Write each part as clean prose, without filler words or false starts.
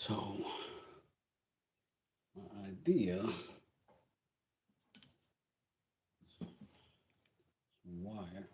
So my idea wire.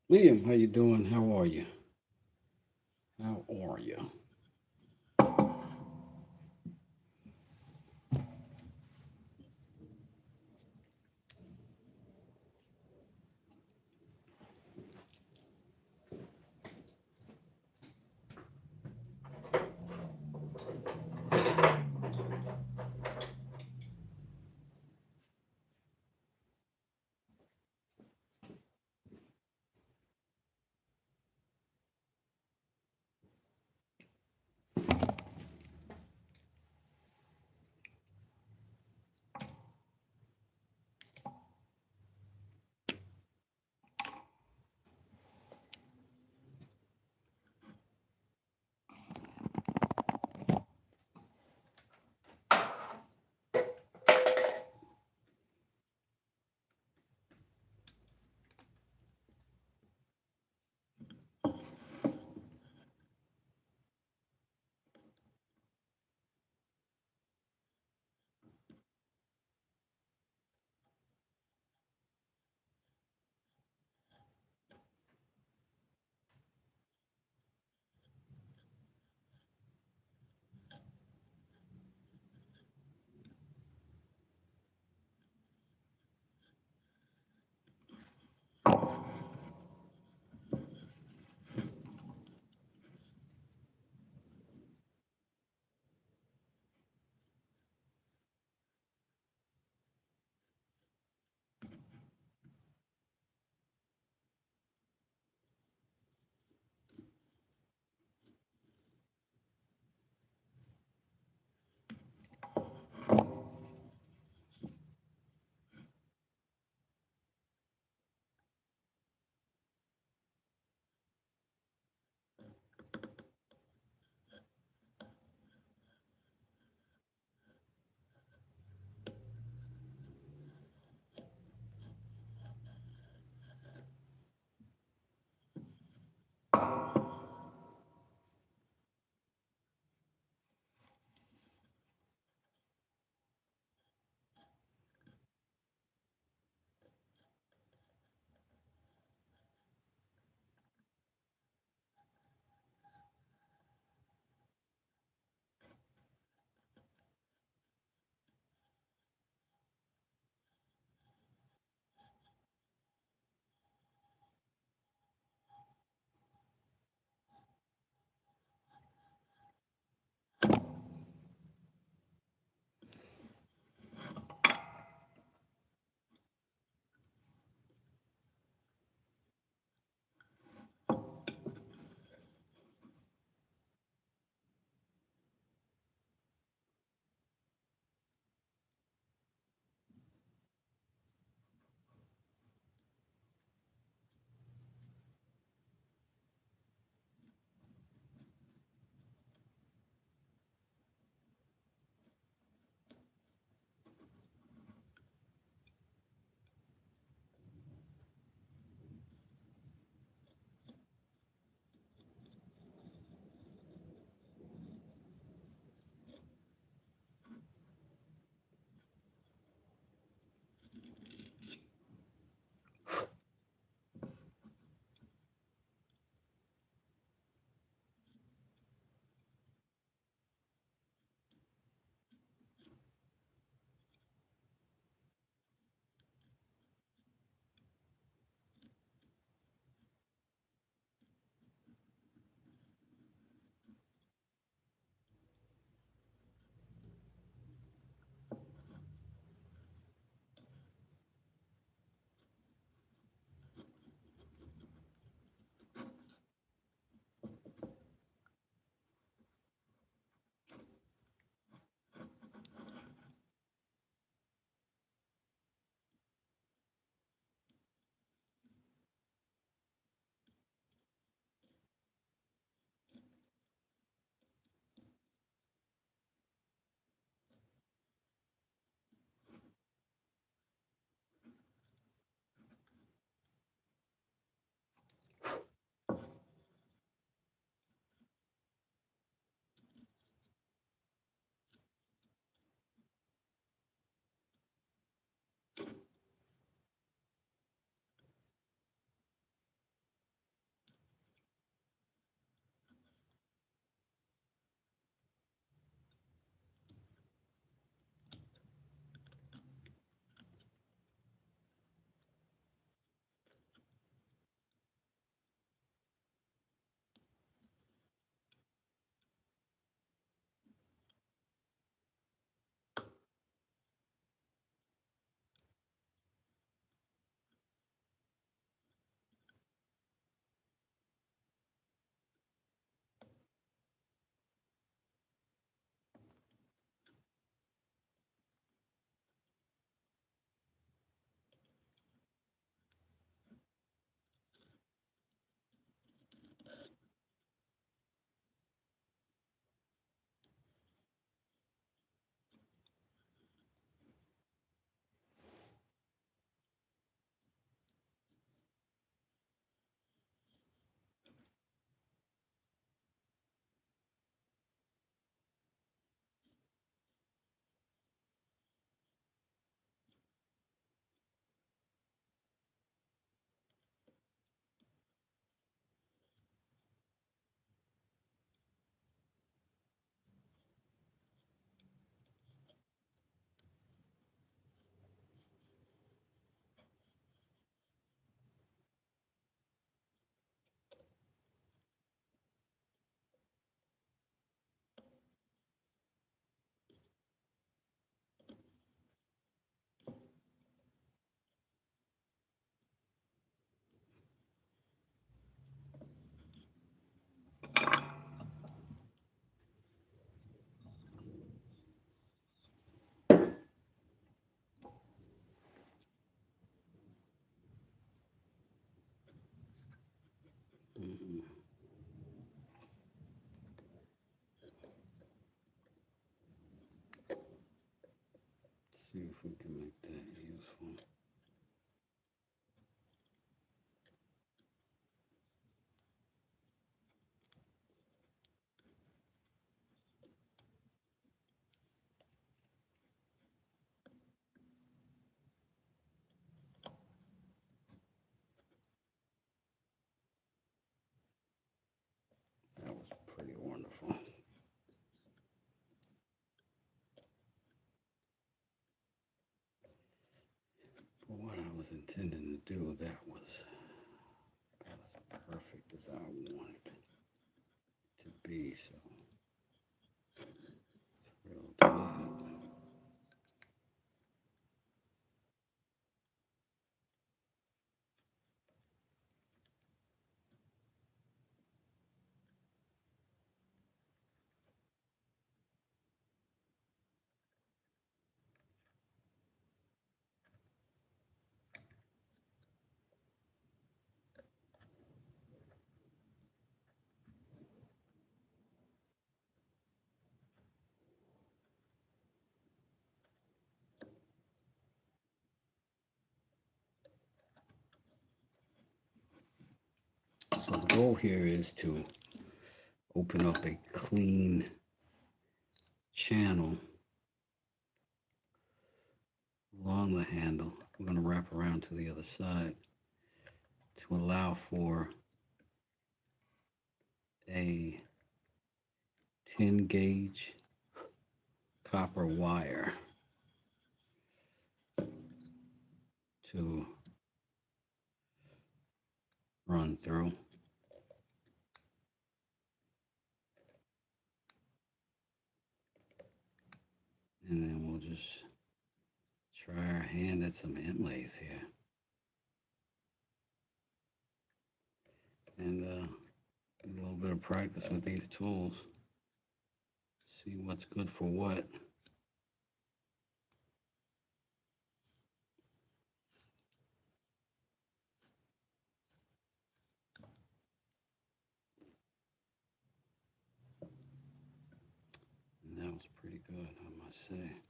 Liam, how you doing? How are you? How are you? see if we can make that useful. That was pretty wonderful. But what I was intending to do, that was as perfect as I wanted it to be. So thrilled with it. So the goal here is to open up a clean channel along the handle. I'm going to wrap around to the other side to allow for a 10 gauge copper wire to run through. And then we'll just try our hand at some inlays here. And get a little bit of practice with these tools. See what's good for what. And that was pretty good, I must say.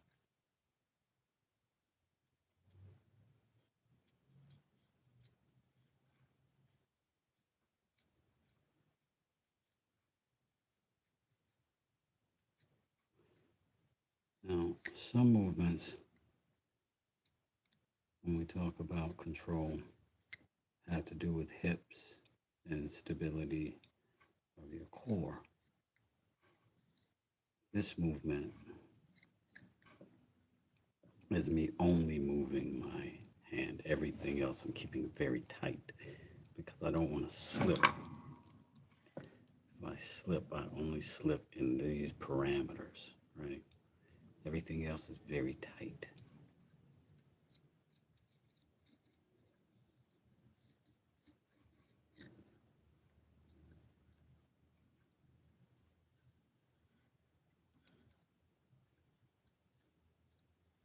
Now, some movements, when we talk about control, have to do with hips and stability of your core. This movement is me only moving my hand. Everything else I'm keeping very tight because I don't want to slip. If I slip, I only slip in these parameters, right? Everything else is very tight.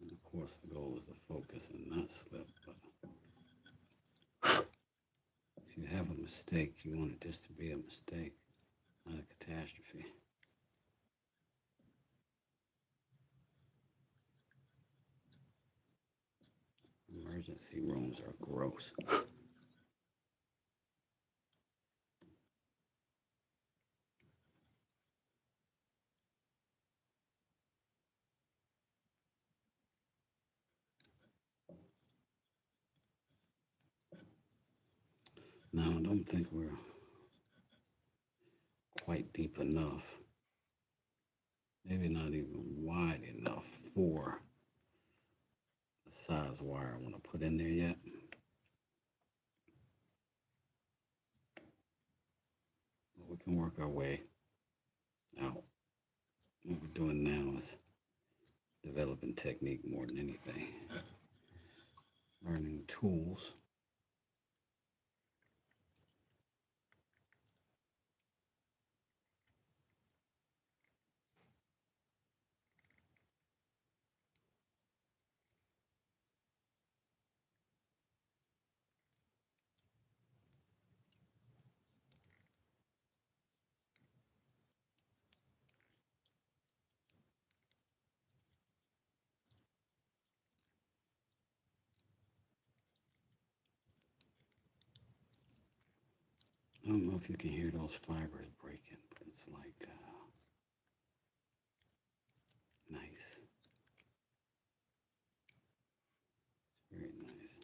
And of course, the goal is to focus and not slip. But if you have a mistake, you want it just to be a mistake, not a catastrophe. Emergency rooms are gross. Now, I don't think we're quite deep enough. Maybe not even wide enough for the size wire I want to put in there yet. But we can work our way out. What we're doing now is developing technique more than anything. Learning tools. don't know if you can hear those fibers breaking, but it's like nice. Very nice.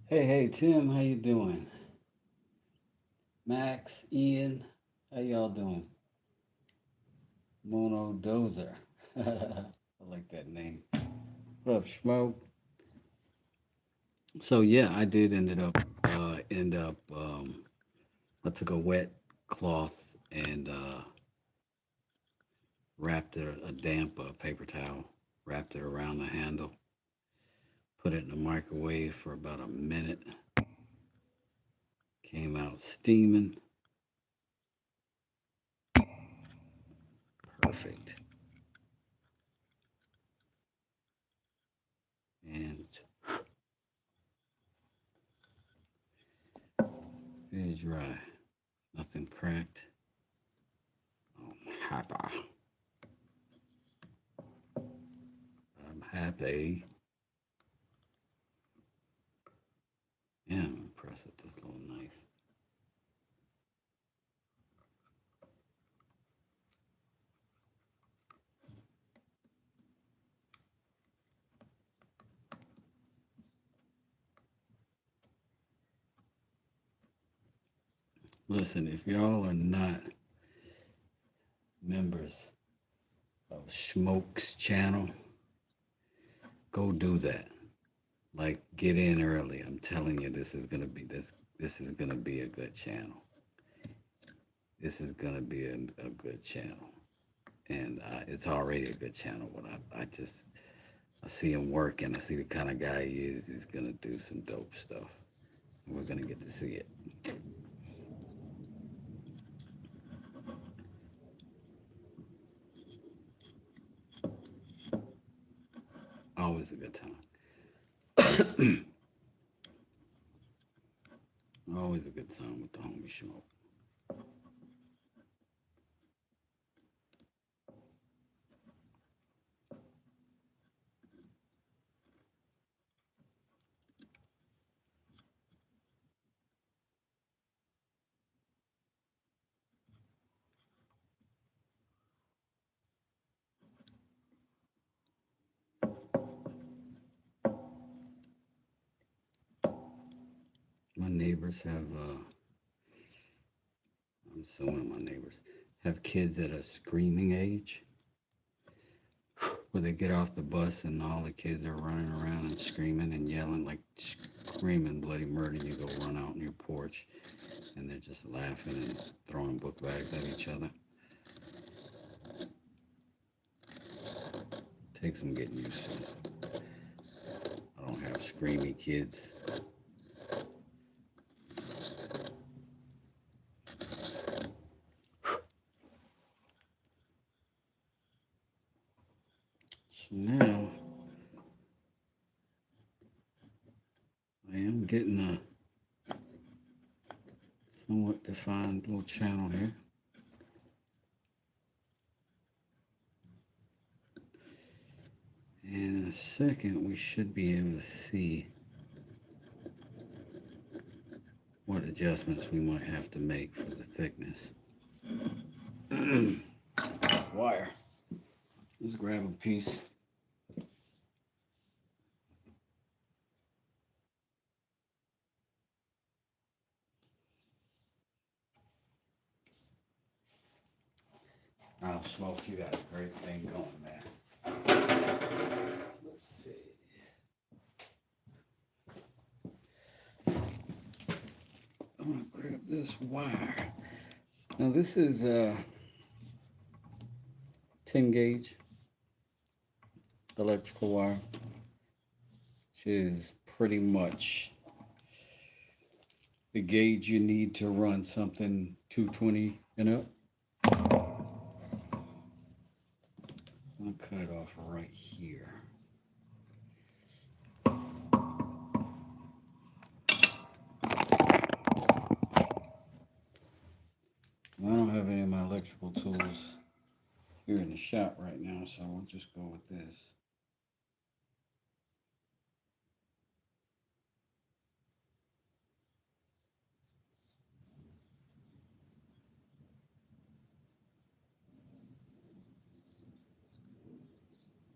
Hey, Tim, how you doing? Max, Ian, how y'all doing? Mono Dozer. I like that name. What up, Smoke? So yeah, I did end up I took a wet cloth and wrapped a damp paper towel, wrapped it around the handle, put it in the microwave for about a minute. Came out steaming. Perfect. And very dry. Nothing cracked. I'm happy. I'm happy. Yeah, I'm impressed with this little knife. Listen, if y'all are not members of Smoke's channel, go do that. Like, get in early. I'm telling you, this is gonna be a good channel. This is gonna be a good channel, and it's already a good channel. But I see him working. I see the kind of guy he is. He's gonna do some dope stuff. And we're gonna get to see it. Always a good time. Always a good time with the homie Smoke. My neighbors have, I'm assuming my neighbors have kids at a screaming age where they get off the bus and all the kids are running around and screaming and yelling, like screaming bloody murder. You go run out on your porch and they're just laughing and throwing book bags at each other. Takes some getting used to. I don't have screamy kids. So now I am getting a somewhat defined little channel here. And in a second, we should be able to see what adjustments we might have to make for the thickness. Wire. Let's grab a piece. Oh, Smoke, you got a great thing going, man. Let's see. I'm gonna grab this wire. Now this is 10 gauge electrical wire, which is pretty much the gauge you need to run something 220 and up. I'm gonna cut it off right here. I don't have any of my electrical tools here in the shop right now, so we'll just go with this.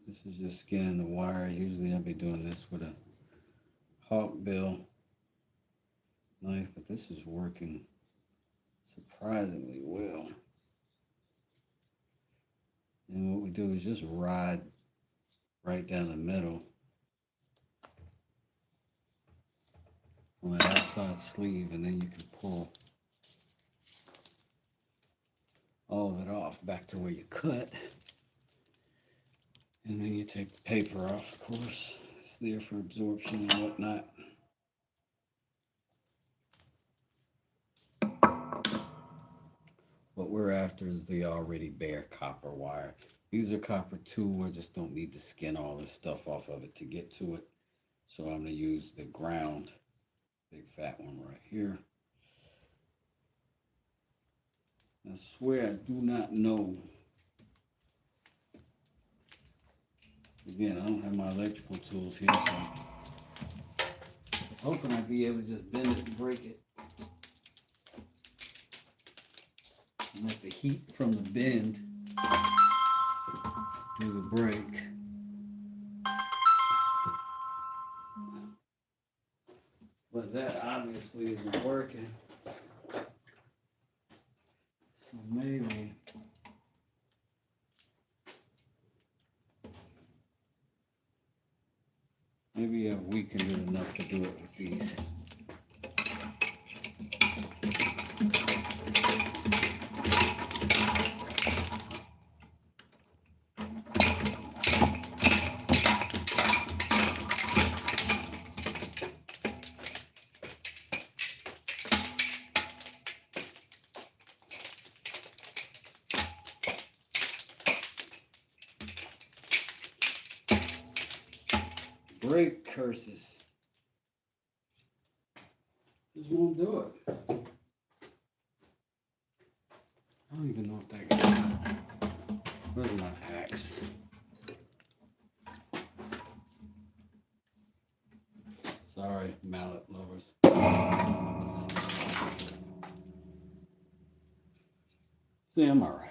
This is just skinning the wire. Usually I'll be doing this with a hawkbill knife, but this is working surprisingly well. And what we do is just ride right down the middle on the outside sleeve, and then you can pull all of it off back to where you cut. And then you take the paper off, of course. It's there for absorption and whatnot. What we're after is the already bare copper wire. These are copper too. I just don't need to skin all this stuff off of it to get to it. So I'm going to use the ground, big fat one right here. I swear I do not know. Again, I don't have my electrical tools here, so I was hoping I'd be able to just bend it and break it. And let the heat from the bend do the break. But that obviously isn't working. So maybe I've weakened it enough to do it with these. Break curses. Just won't do it. I don't even know if that got. Where's my axe? Sorry, mallet lovers. See, I'm all right.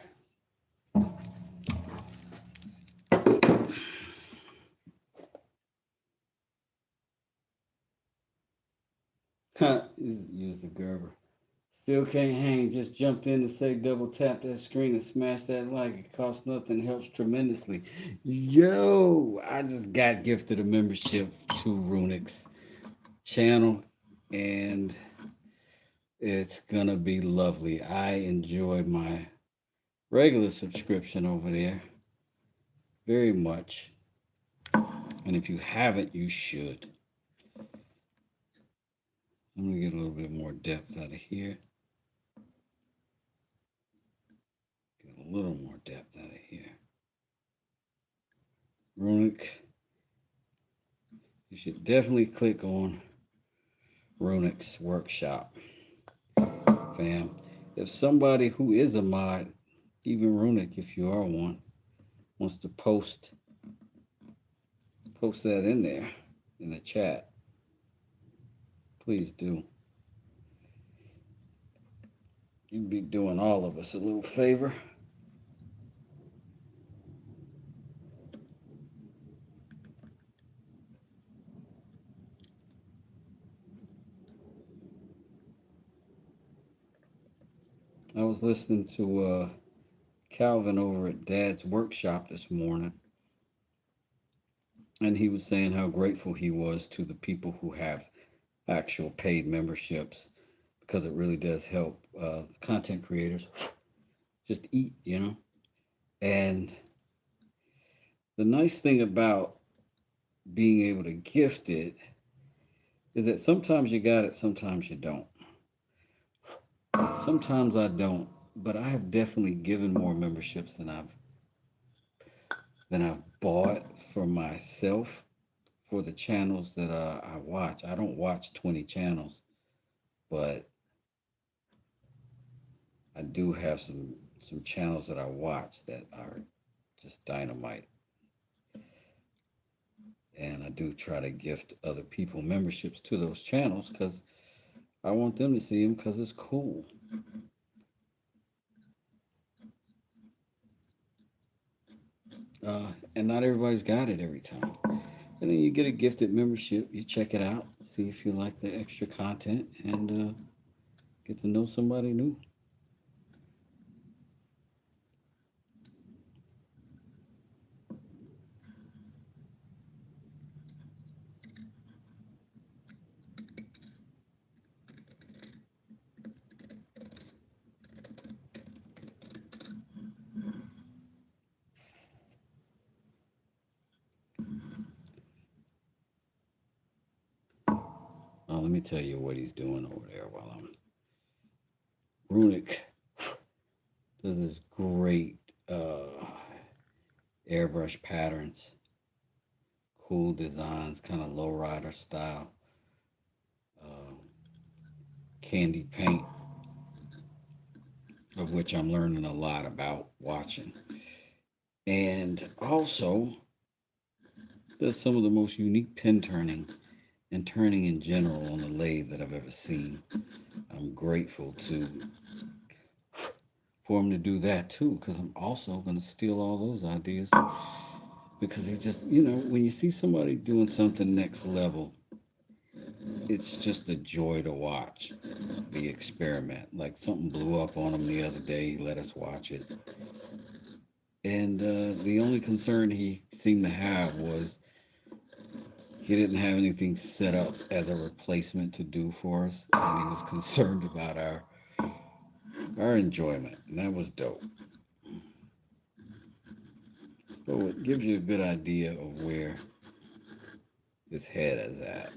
Use the Gerber. Still can't hang. Just jumped in to say double tap that screen and smash that like. It costs nothing. Helps tremendously. Yo, I just got gifted a membership to Runic's channel, and it's gonna be lovely. I enjoy my regular subscription over there very much, and if you haven't, you should. I'm gonna get a little bit more depth out of here. Get a little more depth out of here. Runic. You should definitely click on Runic's workshop, fam. If somebody who is a mod, even Runic, if you are one, wants to post that in there in the chat, please do. You'd be doing all of us a little favor. I was listening to Calvin over at Dad's workshop this morning, and he was saying how grateful he was to the people who have actual paid memberships, because it really does help content creators just eat, you know. And the nice thing about being able to gift it is that sometimes you got it, sometimes you don't. Sometimes I don't, but I have definitely given more memberships than I've bought for myself for the channels that I watch. I don't watch 20 channels, but I do have some channels that I watch that are just dynamite. And I do try to gift other people memberships to those channels because I want them to see them because it's cool. And not everybody's got it every time. And then you get a gifted membership, you check it out, see if you like the extra content, and get to know somebody new. Let me tell you what he's doing over there while I'm. Runic does this great airbrush patterns, cool designs, kind of lowrider style, uh, candy paint, of which I'm learning a lot about watching. And also does some of the most unique pin turning and turning in general on the lathe that I've ever seen. I'm grateful for him to do that too, because I'm also going to steal all those ideas. Because he just, when you see somebody doing something next level, it's just a joy to watch the experiment. Like something blew up on him the other day, he let us watch it. And the only concern he seemed to have was he didn't have anything set up as a replacement to do for us, and he was concerned about our enjoyment, and that was dope. So it gives you a good idea of where his head is at.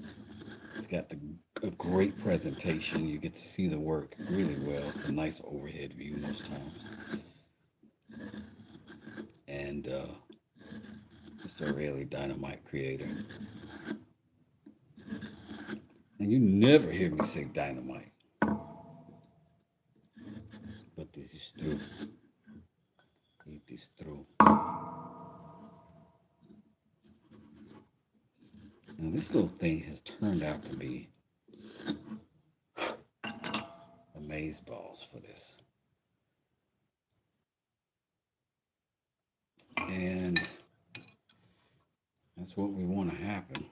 It's got a great presentation. You get to see the work really well. It's a nice overhead view most times, and just a really dynamite creator. And you never hear me say dynamite, but this is true. It is true. Now this little thing has turned out to be amazeballs for this. And that's what we want to happen.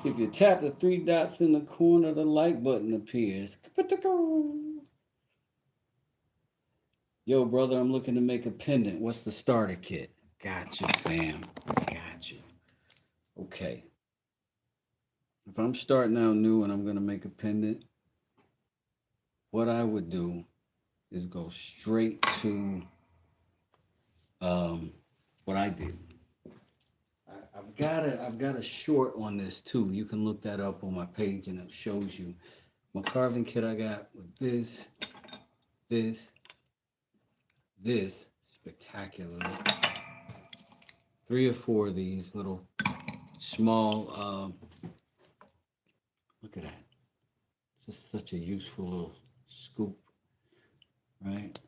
If you tap the three dots in the corner, the like button appears. Yo, brother, I'm looking to make a pendant. What's the starter kit? Gotcha, fam. Gotcha. Okay. If I'm starting out new and I'm going to make a pendant, what I would do is go straight to what I did. I've got a short on this too. You can look that up on my page and it shows you my carving kit I got with this, spectacularly. 3 or 4 of these little small, look at that. It's just such a useful little scoop, right?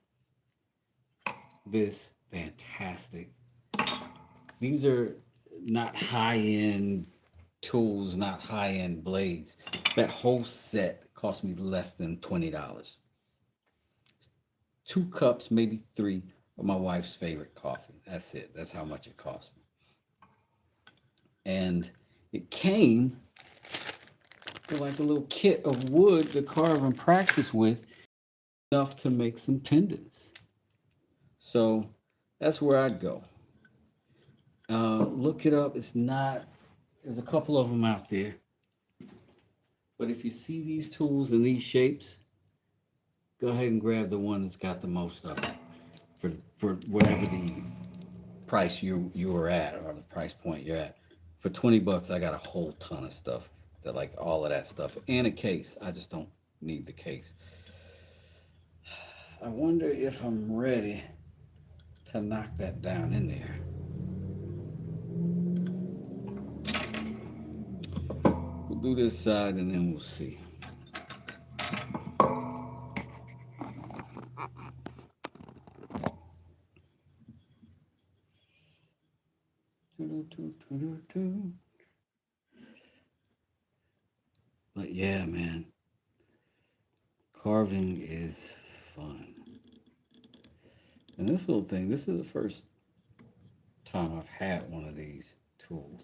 This, fantastic. These are not high-end tools, not high-end blades. That whole set cost me less than $20. 2 cups, maybe 3 of my wife's favorite coffee. That's it. That's how much it cost me. And it came with like a little kit of wood to carve and practice with. enough to make some pendants. So that's where I'd go. Look it up. It's not, there's a couple of them out there. But if you see these tools in these shapes, go ahead and grab the one that's got the most of it for whatever the price you're at or the price point you're at. For 20 bucks, I got a whole ton of stuff that like all of that stuff and a case. I just don't need the case. I wonder if I'm ready to knock that down in there. We'll do this side and then we'll see. But yeah, man, carving is fun. And this little thing, this is the first time I've had one of these tools.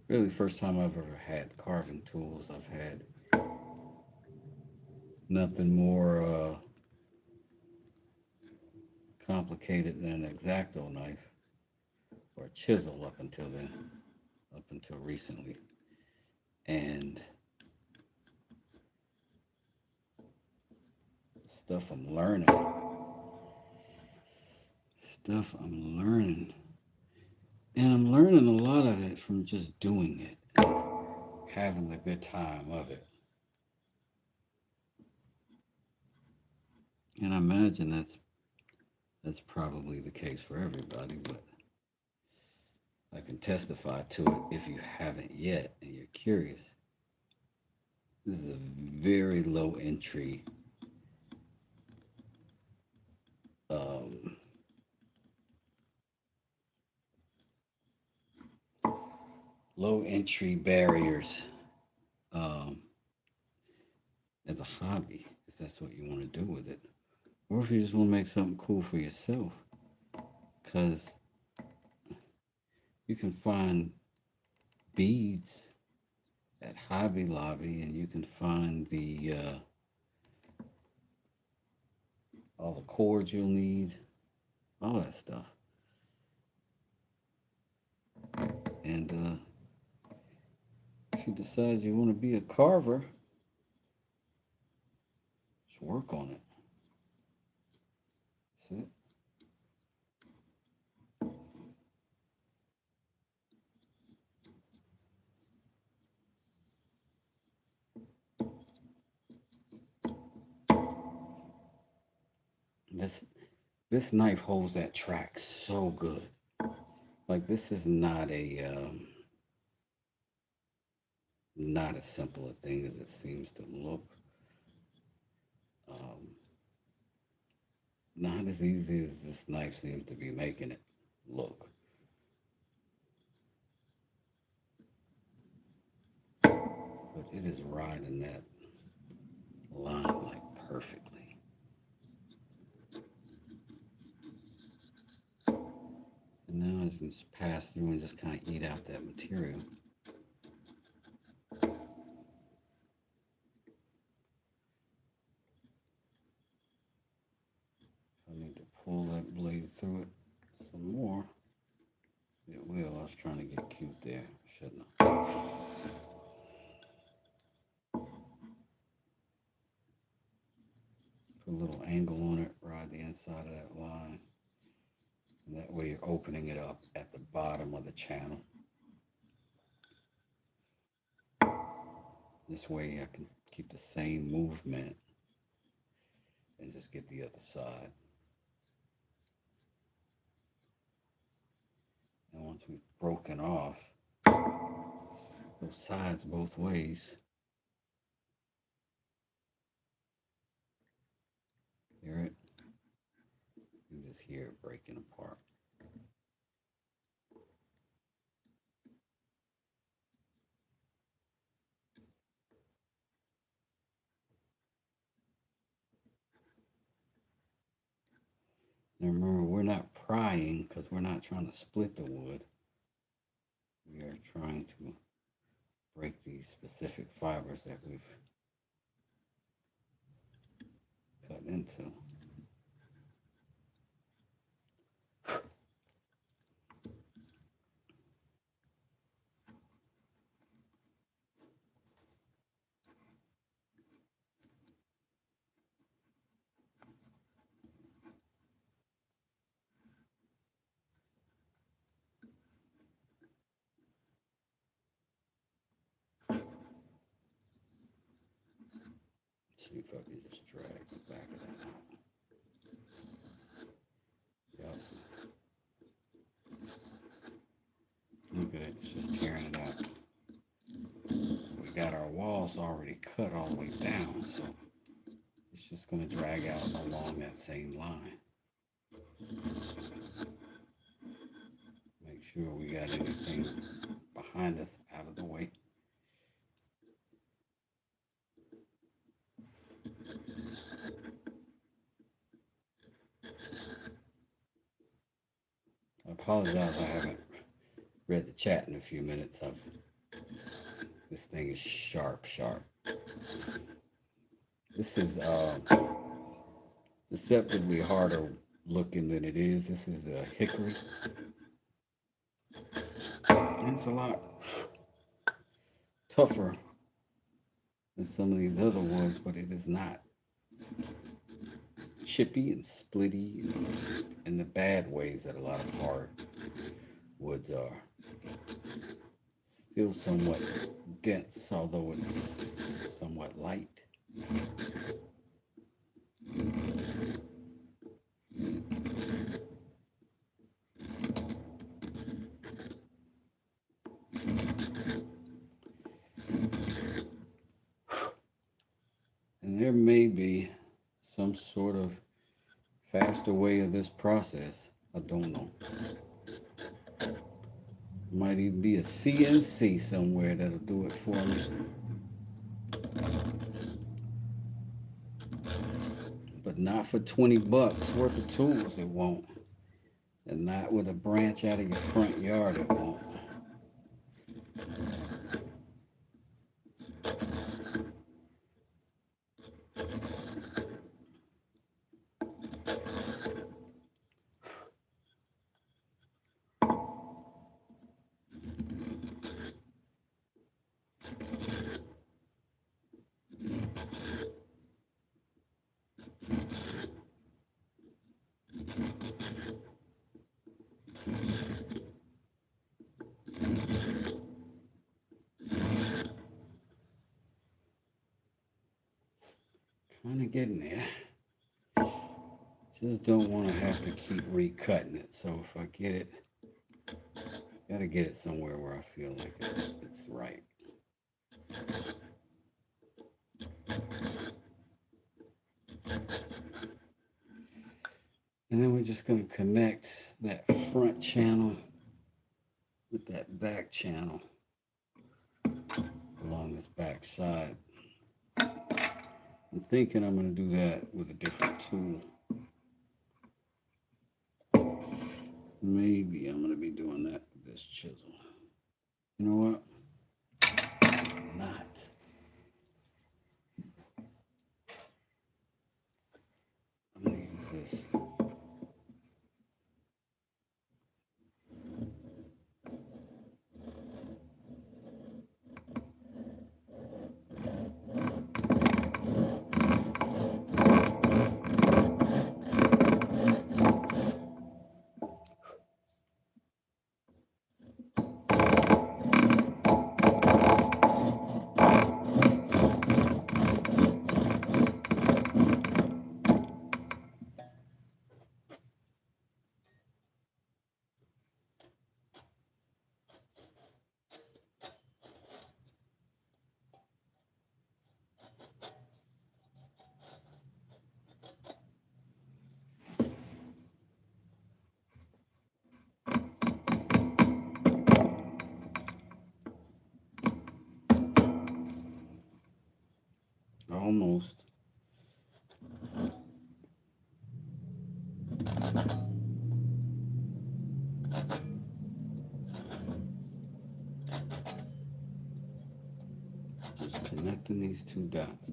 Really, first time I've ever had carving tools. I've had nothing more complicated than an X-Acto knife or a chisel up until then, up until recently. And stuff I'm learning. Stuff I'm learning. And I'm learning a lot of it from just doing it and having the good time of it. And I imagine that's probably the case for everybody, but I can testify to it if you haven't yet and you're curious. This is a very low entry low entry barriers as a hobby, if that's what you want to do with it, or if you just want to make something cool for yourself, because you can find beads at Hobby Lobby, and you can find the all the cords you'll need, all that stuff. And if you decide you want to be a carver, just work on it. That's it. This this knife holds that track so good. Like this is not as simple a thing as it seems to look. Um, not as easy as this knife seems to be making it look. But it is riding that line like perfectly. And now I can just pass through and just kind of eat out that material. If I need to pull that blade through it some more, it will. I was trying to get cute there, shouldn't I? Put a little angle on it, ride the inside of that line. And that way you're opening it up at the bottom of the channel. This way I can keep the same movement and just get the other side. And once we've broken off those sides both ways, hear it? You can just hear it breaking apart. And remember, we're not prying because we're not trying to split the wood. We are trying to break these specific fibers that we've cut into. See if I can just drag the back of that out. Yep. Look at it, it's just tearing it out. We got our walls already cut all the way down, so it's just going to drag out along that same line. Make sure we got anything behind us out of the way. I apologize, I haven't read the chat in a few minutes. This thing is sharp. This is deceptively harder looking than it is. This is a hickory. And it's a lot tougher than some of these other woods, but it is not chippy and splitty in the bad ways that a lot of hard woods are. Still somewhat dense, although it's somewhat light. And there may be some sort of faster way of this process. I don't know. Might even be a CNC somewhere that'll do it for me. But not for 20 bucks worth of tools, it won't. And not with a branch out of your front yard, it won't. Kind of getting there. Just don't want to have to keep recutting it. So if I get it, gotta get it somewhere where I feel like it's right. And then we're just going to connect that front channel with that back channel along this back side. I'm thinking I'm going to do that with a different tool. Maybe I'm going to be doing that with this chisel. You know what? Not. I'm going to use this. Almost. Just connecting these two dots.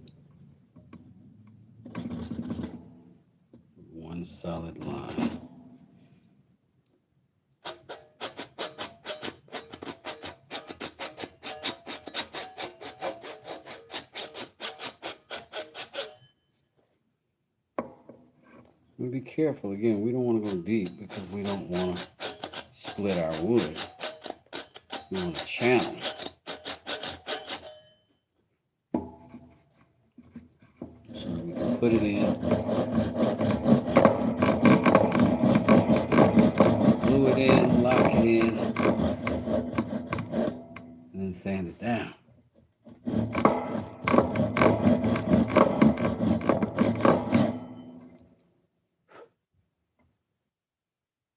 solid line. And be careful, again, we don't want to go deep because we don't want to split our wood. We want to channel. So we can put it in, glue it in, lock it in, and then sand it down.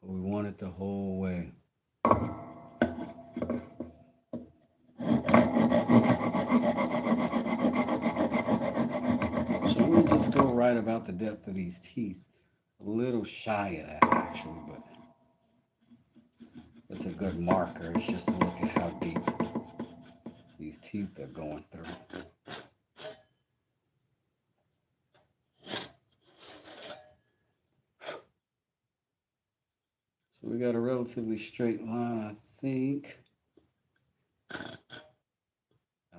But we want it the whole way. So we'll just go right about the depth of these teeth. A little shy of that actually, but it's a good marker. It's just to look at how deep these teeth are going through. So we got a relatively straight line, I think. That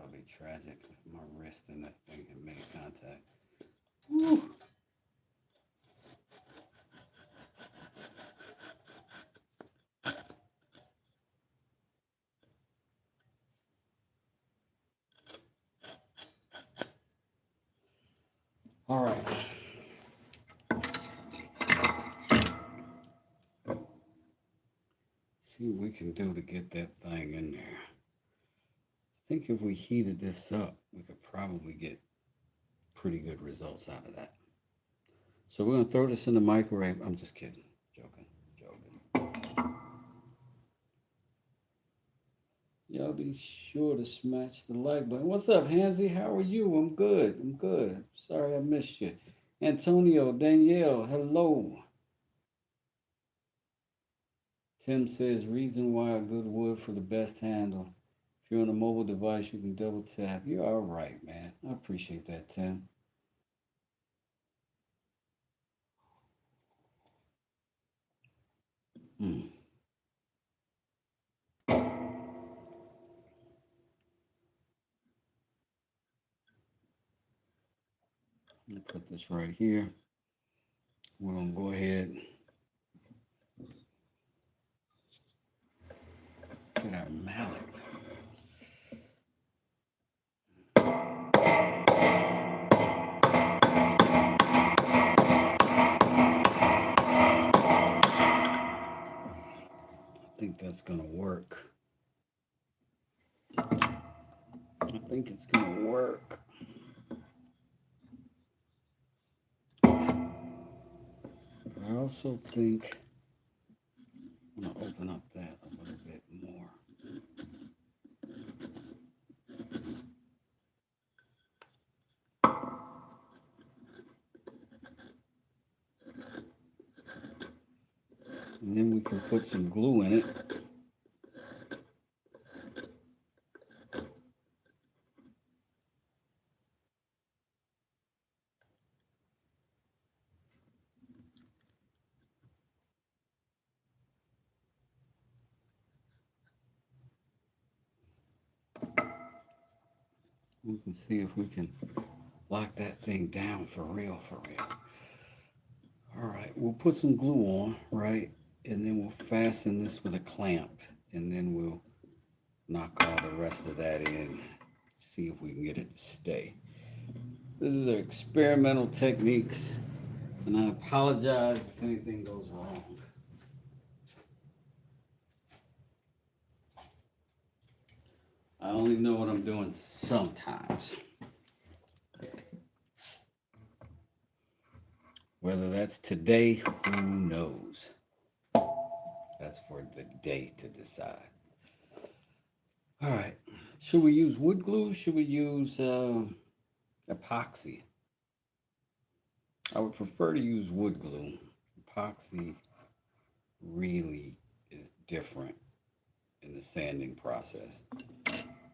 would be tragic if my wrist and that thing had made contact. Whew. All right. See what we can do to get that thing in there. I think if we heated this up, we could probably get pretty good results out of that. So we're going to throw this in the microwave. I'm just kidding. Joking. Y'all be sure to smash the like button. What's up, Hamzy? How are you? I'm good. Sorry I missed you. Antonio, Danielle, hello. Tim says, reason why a good wood for the best handle. If you're on a mobile device, you can double tap. You're all right, man. I appreciate that, Tim. I'm gonna put this right here. We're gonna go ahead, get our mallet. I think that's gonna work. I think it's gonna work. But I also think I'm gonna open up that a little bit more. And then we can put some glue in it. We can see if we can lock that thing down for real. All right, we'll put some glue on, right? And then we'll fasten this with a clamp. And then we'll knock all the rest of that in, see if we can get it to stay. This is our experimental techniques, and I apologize if anything goes wrong. I only know what I'm doing sometimes. Whether that's today, who knows? That's for the day to decide. All right, should we use wood glue? Should we use epoxy? I would prefer to use wood glue. Epoxy really is different in the sanding process.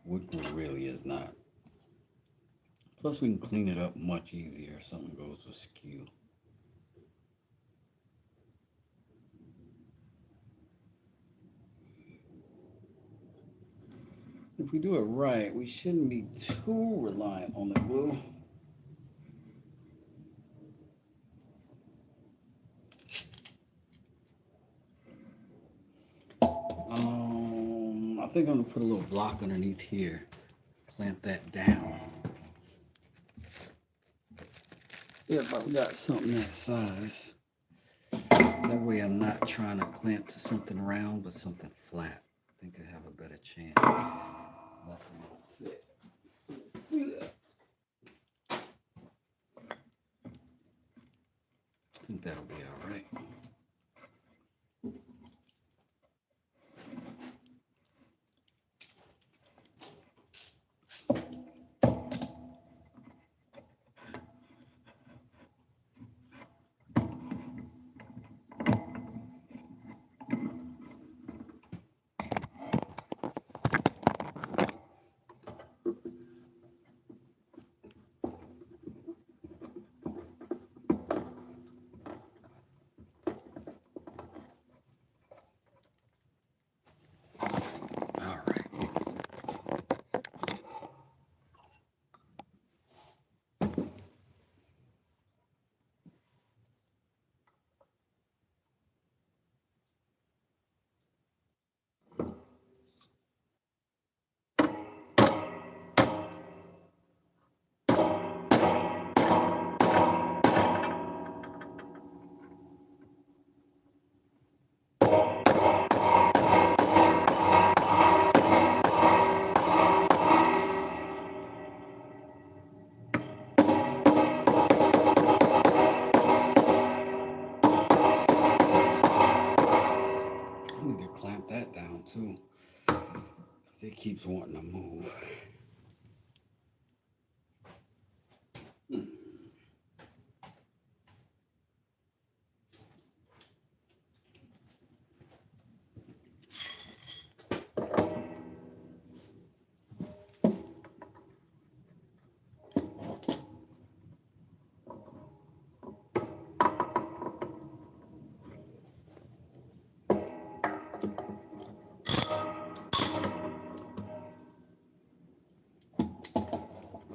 Wood glue really is not. Plus we can clean it up much easier if something goes askew. if we do it right, we shouldn't be too reliant on the glue. I think I'm gonna put a little block underneath here, clamp that down. If I've got something that size, that way I'm not trying to clamp to something round, but something flat. I think I have a better chance. Less than it'll fit. I think that'll be all right. I need to clamp that down too, because it keeps wanting to move.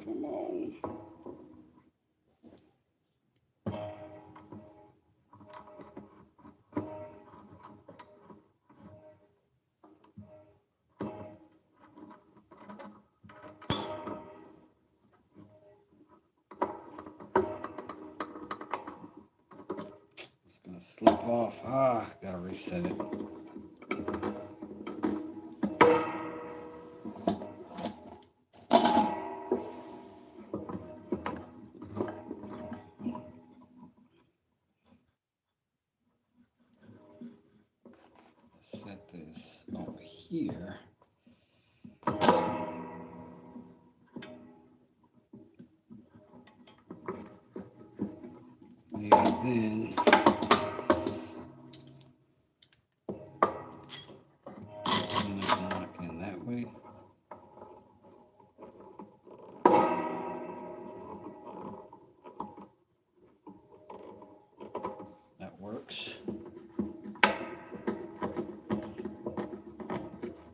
Come on. It's gonna slip off. Gotta reset it. Set this over here. Maybe then I can lock in that way. That works.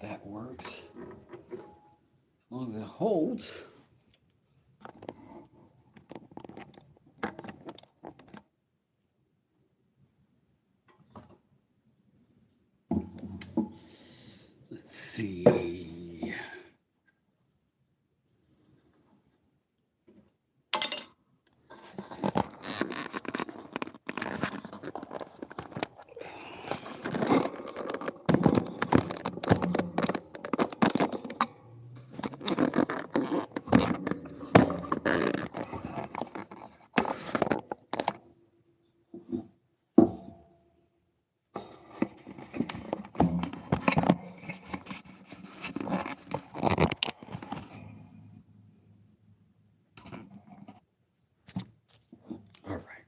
That works. As long as it holds. Let's see. All right.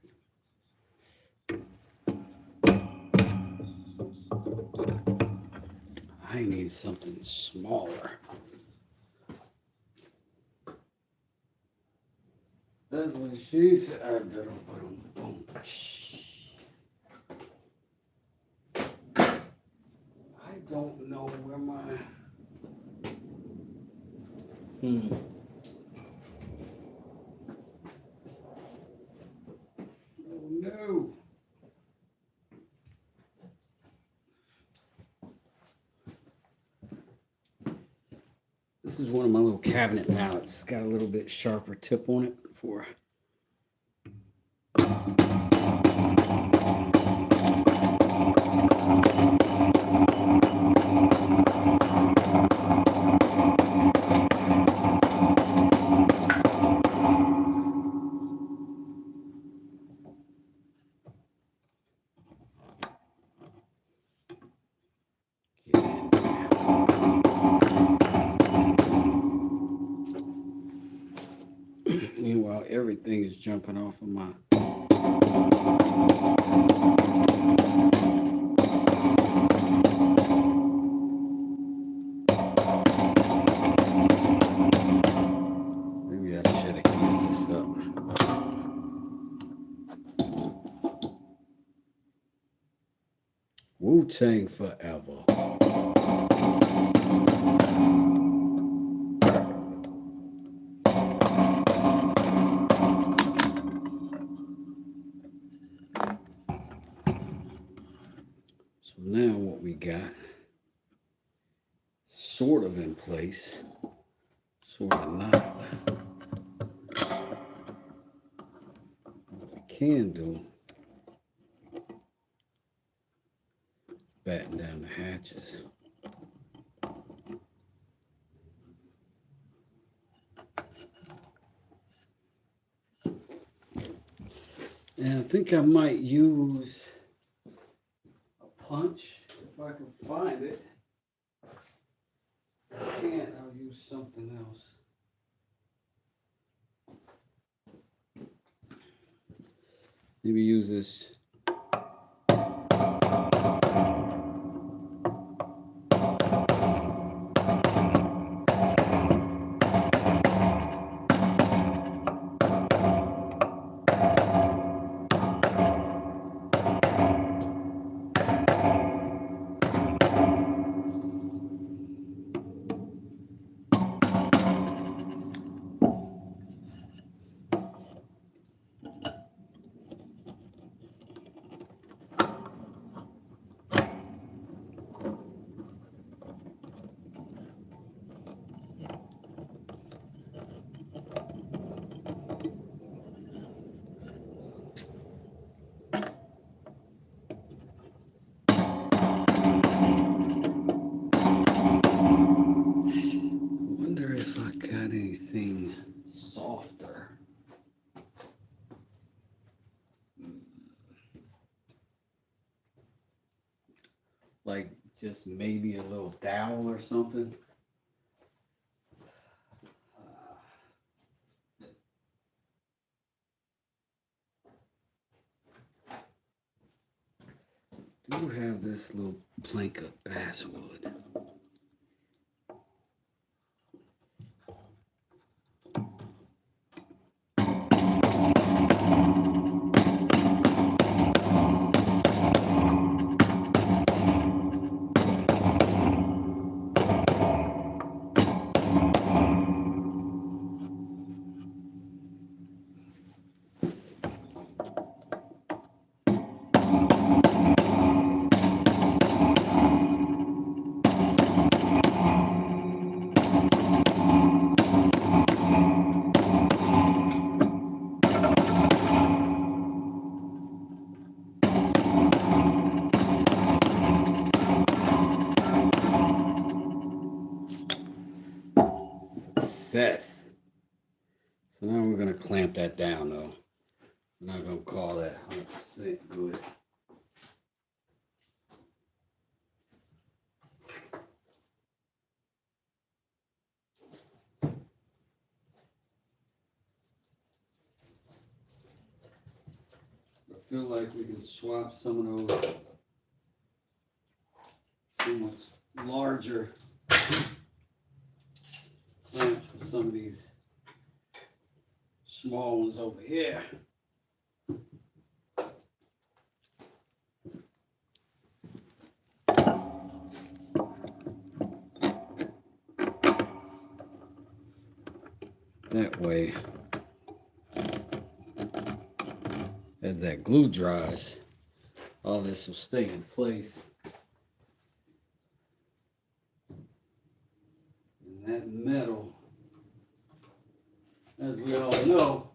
I need something smaller. That's what she said. I don't know where my Oh no. This is one of my little cabinet mallets. It's got a little bit sharper tip on it for meanwhile, everything is jumping off of my maybe I should have cleaned this up. Wu-Tang forever. So now what we got, sort of in place, sort of not. What we can do is batten down the hatches. And I think I might use a punch if I can find it. If I can't, I'll use something else. Maybe use this. Anything softer. Like just maybe a little dowel or something. Do have this little plank of basswood. Success. So now we're going to clamp that down though. I'm not going to call that 100% good. I feel like we can swap some of those somewhat larger clamps for some of these small ones over here. That way, as that glue dries, all this will stay in place. And that metal, as we all know,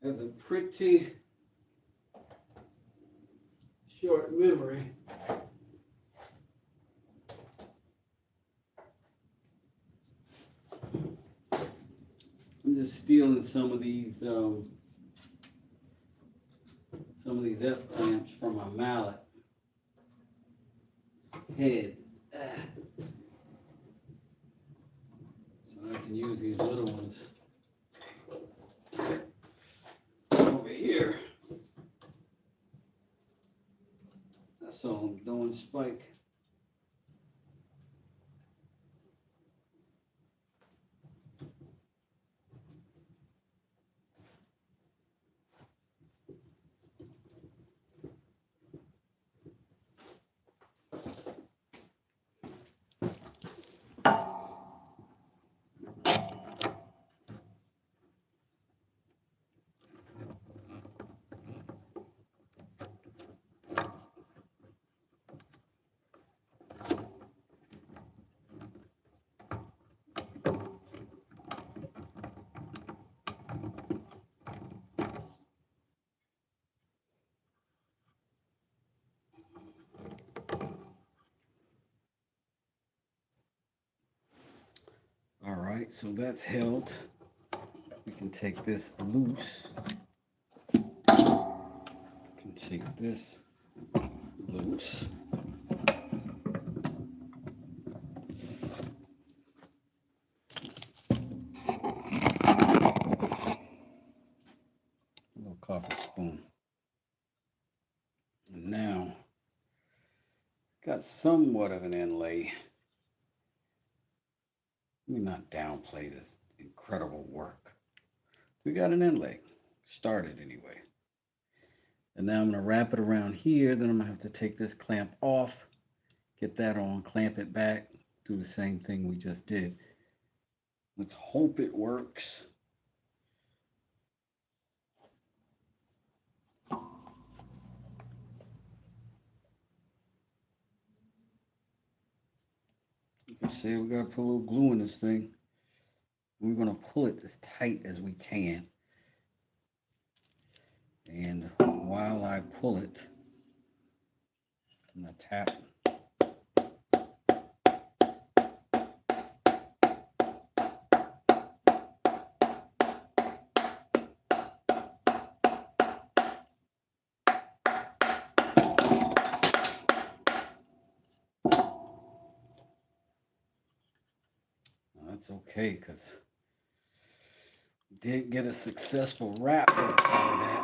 has a pretty short memory. I'm just stealing some of these F clamps from my mallet head, so I can use these little ones over here. That's all I'm doing, Spike. All right, so that's held. We can take this loose. We can take this loose. A little coffee spoon. And now, got somewhat of an inlay. Let me not downplay this incredible work. We got an inlay. Started anyway. And now I'm going to wrap it around here. Then I'm going to have to take this clamp off, get that on, clamp it back, do the same thing we just did. Let's hope it works. You can see we got to put a little glue in this thing. We're going to pull it as tight as we can. And while I pull it, I'm going to tap. That's okay, because we did get a successful wrap out of that.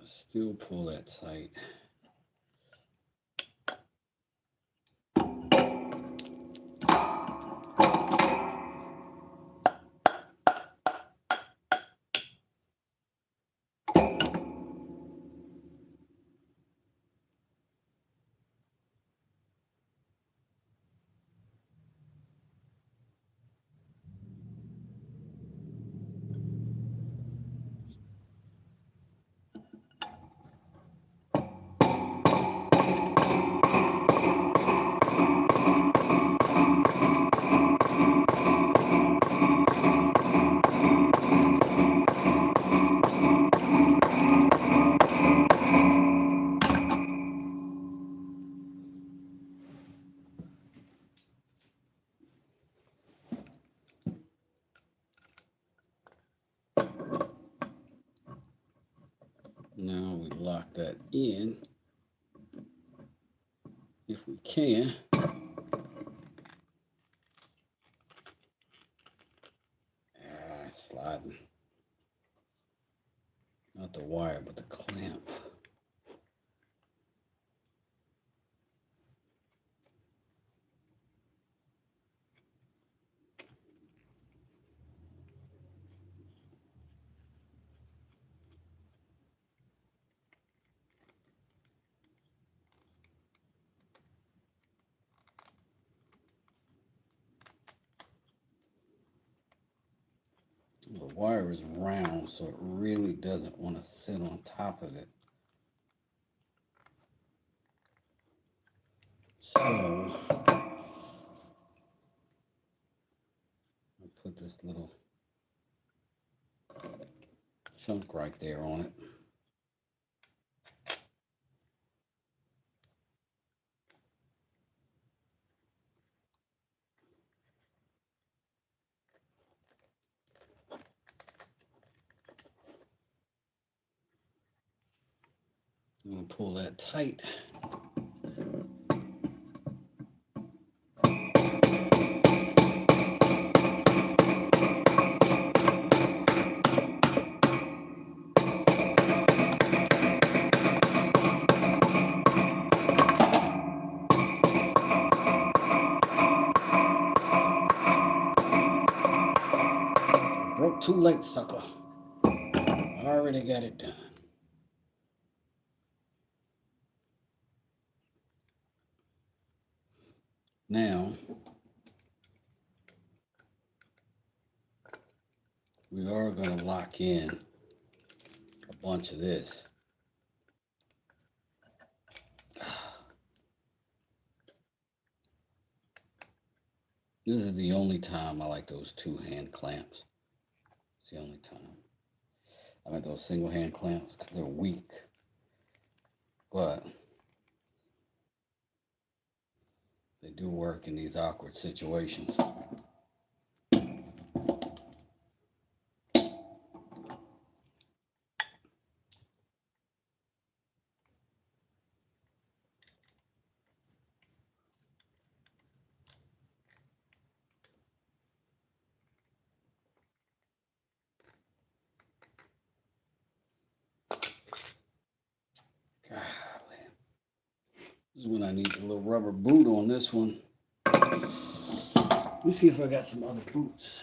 Still pull that tight. Now we lock that in, if we can. The wire is round, so it really doesn't want to sit on top of it. So I'll put this little chunk right there on it. I'm going to pull that tight. Broke too late, sucker. I already got it done. Now, we are going to lock in a bunch of this. This is the only time I like those 2-hand clamps. It's the only time. I like those single hand clamps because they're weak. But they do work in these awkward situations. Golly. This is when I need a little rubber boot on this one. Let me see if I got some other boots.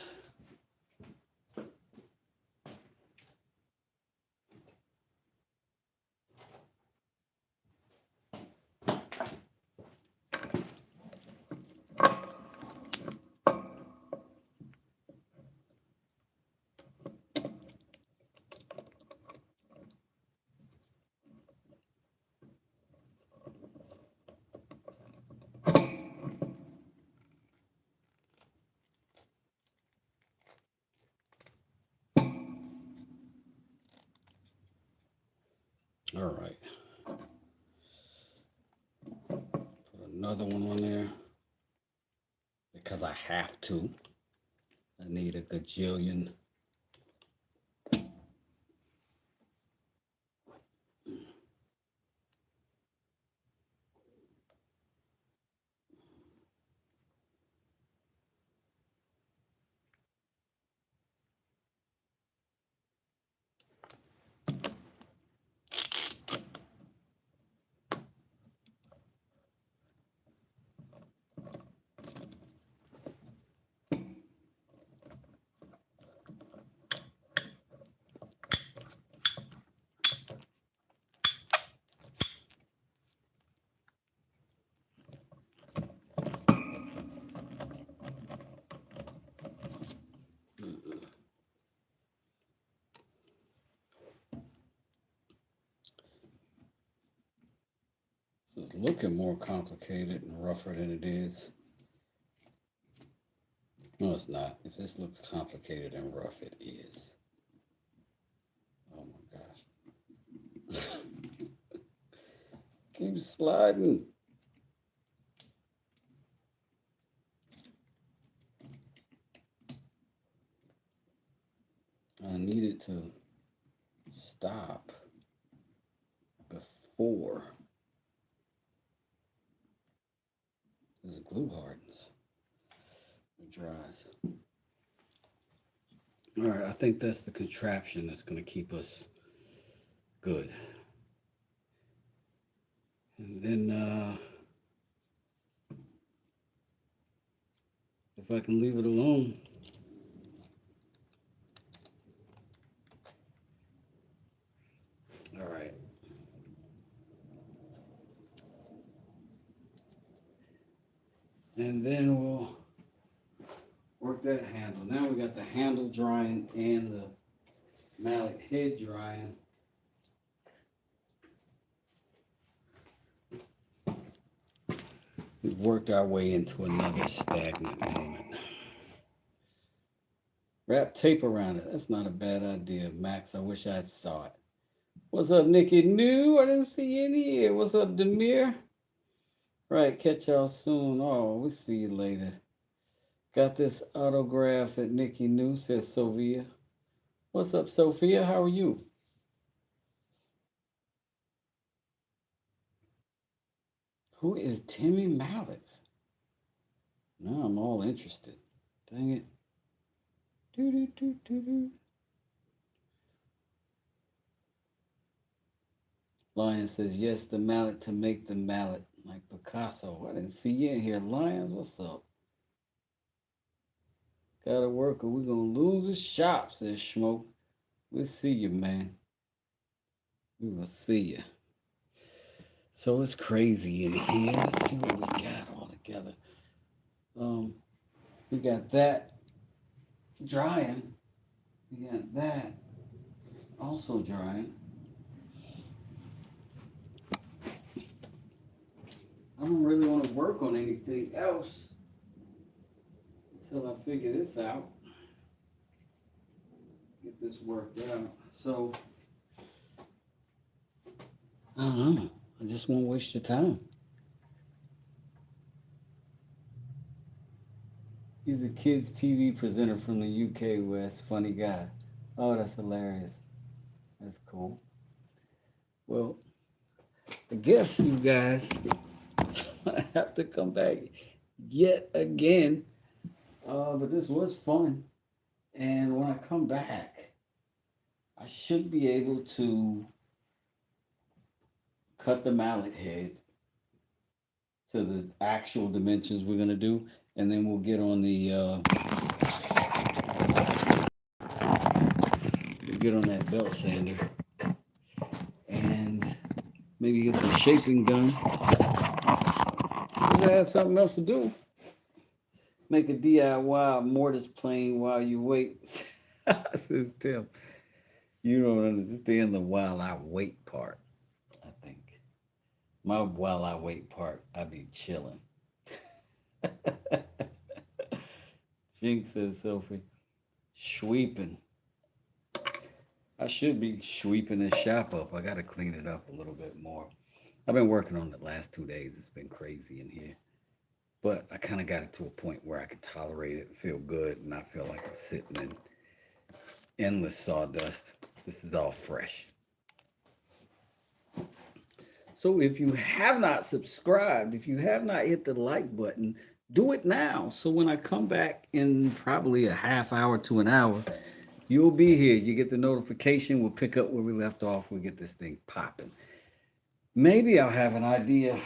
All right. Put another one on there because I have to. I need a gajillion. This is looking more complicated and rougher than it is. No, it's not. If this looks complicated and rough, it is. Oh my gosh. Keep sliding. I need it to stop before this glue hardens. It dries. All right, I think that's the contraption that's going to keep us good. And then if I can leave it alone, all right. And then we'll Work that handle. Now we got the handle drying and the mallet head drying. We've worked our way into another stagnant moment. Wrap tape around it. That's not a bad idea, Max. I wish I saw it. What's up, Nikki? New? I didn't see you in here. What's up, Demir? Right, catch y'all soon. Oh, we'll see you later. Got this autograph at Nikki New, says Sophia. What's up, Sophia? How are you? Who is Timmy Mallets? Now I'm all interested. Dang it. Doo-doo-doo-doo-doo. Lion says, yes, the mallet to make the mallet like Picasso. I didn't see you in here. Lions, what's up? Gotta work or we're gonna lose the shop, says Smoke. We'll see you, man. We will see you. So it's crazy in here. Let's see what we got all together. We got that drying. We got that also drying. I don't really want to work on anything else until I figure this out. Get this worked out. So, I don't know. I just won't waste your time. He's a kids TV presenter from the UK West. Funny guy. Oh, that's hilarious. That's cool. Well, I guess you guys I have to come back yet again. But this was fun. And when I come back, I should be able to cut the mallet head to the actual dimensions we're gonna do, and then we'll get on the we'll get on that belt sander and maybe get some shaping done. I have something else to do. Make a DIY mortise plane while you wait. Says Tim. You don't understand the while I wait part, I think. My while I wait part, I be chilling. Jinx says Sophie. Sweeping. I should be sweeping this shop up. I gotta clean it up a little bit more. I've been working on it the last 2 days. It's been crazy in here. But I kind of got it to a point where I can tolerate it, feel good, and not feel like I'm sitting in endless sawdust. This is all fresh. So if you have not subscribed, if you have not hit the like button, do it now. So when I come back in probably a half hour to an hour, you'll be here. You get the notification. We'll pick up where we left off. We'll get this thing popping. Maybe I'll have an idea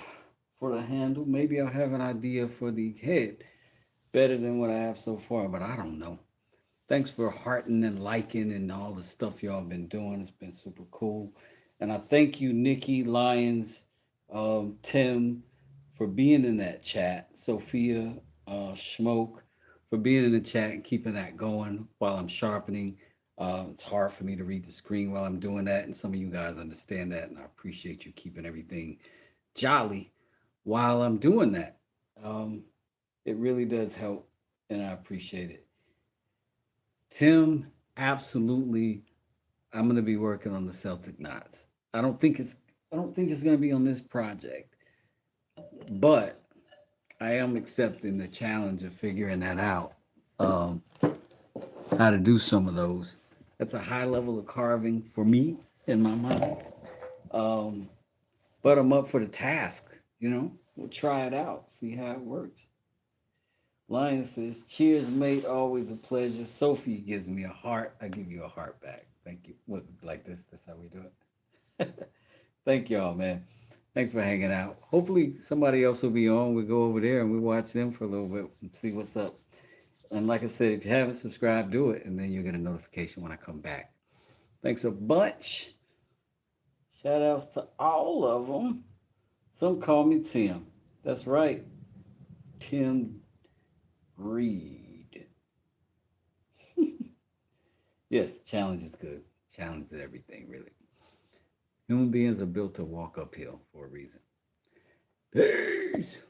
for the handle. Maybe I'll have an idea for the head. Better than what I have so far, but I don't know. Thanks for hearting and liking and all the stuff y'all been doing. It's been super cool. And I thank you, Nikki, Lyons, Tim, for being in that chat. Sophia, Schmoke, for being in the chat and keeping that going while I'm sharpening. It's hard for me to read the screen while I'm doing that, and some of you guys understand that, and I appreciate you keeping everything jolly while I'm doing that. It really does help, and I appreciate it. Tim, absolutely. I'm gonna be working on the Celtic knots. I don't think it's gonna be on this project, but I am accepting the challenge of figuring that out. How to do some of those. That's a high level of carving for me in my mind. But I'm up for the task. We'll try it out, see how it works. Lion says, cheers, mate. Always a pleasure. Sophie gives me a heart. I give you a heart back. Thank you. What, like this? That's how we do it. Thank y'all, man. Thanks for hanging out. Hopefully somebody else will be on. We'll go over there and we watch them for a little bit and see what's up. And like I said, if you haven't subscribed, do it. And then you'll get a notification when I come back. Thanks a bunch. Shout outs to all of them. Some call me Tim. That's right. Tim Reed. Yes, challenge is good. Challenge is everything, really. Human beings are built to walk uphill for a reason. Peace.